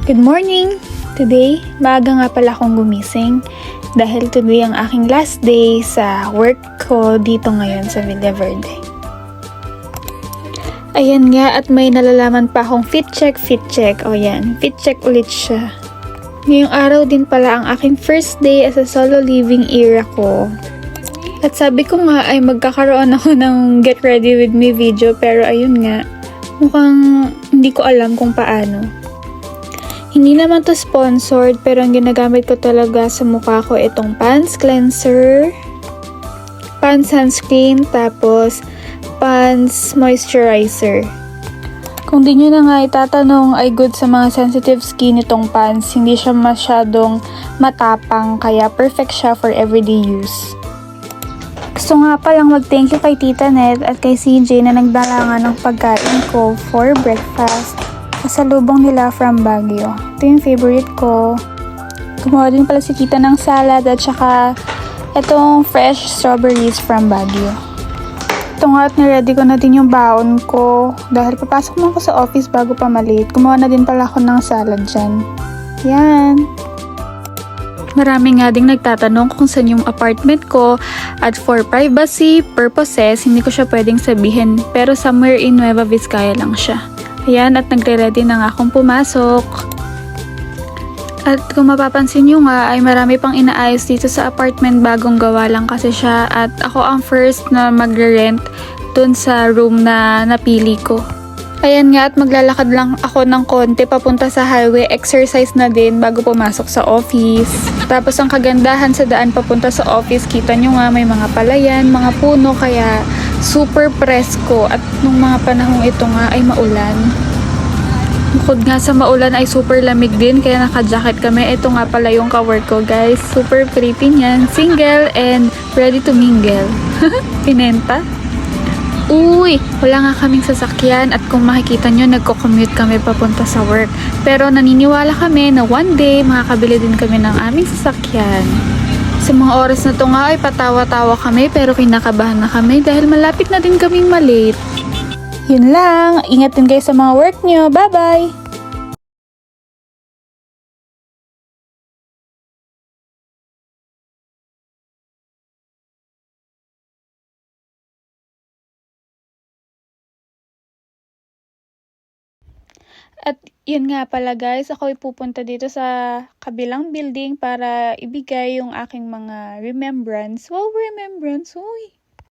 Good morning! Today, maaga nga pala akong gumising dahil today ang aking last day sa work ko dito ngayon sa Villaverde. Ayan nga at may nalalaman pa akong fit check. O yan, fit check ulit siya. Ngayong araw din pala ang aking first day as a solo living era ko. At sabi ko nga ay magkakaroon ako ng get ready with me video pero ayun nga, mukhang hindi ko alam kung paano. Hindi naman to sponsored pero ang ginagamit ko talaga sa mukha ko itong Pond's cleanser, Pond's sunscreen, tapos Pond's moisturizer. Kung di nyo na nga itatanong ay good sa mga sensitive skin itong Pond's, hindi siya masyadong matapang kaya perfect siya for everyday use. Gusto nga palang mag-thank you kay Tita Ned at kay CJ na nagdala nga ng pagkain ko for breakfast. Pasalubong nila from Baguio. Ito yung favorite ko. Gumawa din pala si Tita ng salad at saka itong fresh strawberries from Baguio. Ito nga at niready ko na din yung baon ko. Dahil papasok mo ako sa office bago pa maliit. Gumawa na din pala ako ng salad dyan. Yan. Marami nga ding nagtatanong kung saan yung apartment ko at for privacy purposes, hindi ko siya pwedeng sabihin pero somewhere in Nueva Vizcaya lang siya. Ayan, at nagre-ready na nga akong pumasok. At kung mapapansin nyo nga, ay marami pang inaayos dito sa apartment, bagong gawa lang kasi siya. At ako ang first na magre-rent dun sa room na napili ko. Ayan nga, at maglalakad lang ako ng konti papunta sa highway, exercise na din bago pumasok sa office. Tapos ang kagandahan sa daan papunta sa office, kita nyo nga may mga palayan, mga puno, kaya super presko at nung mga panahong ito nga ay maulan. Bukod nga sa maulan ay super lamig din kaya naka-jacket kami. Ito nga pala yung ka-work ko guys. Super pretty niyan. Single and ready to mingle. Pinenta. Uy! Wala nga kaming sasakyan at kung makikita nyo nagko-commute kami papunta sa work. Pero naniniwala kami na one day makakabili din kami ng aming sasakyan. Sa mga oras na to nga ay patawa-tawa kami pero kinakabahan na kami dahil malapit na din kaming malate. Yun lang, ingat din kayo sa mga work nyo. Bye-bye! At yun nga pala guys, ako ay pupunta dito sa kabilang building para ibigay yung aking mga remembrance. Wow, remembrance! Uy!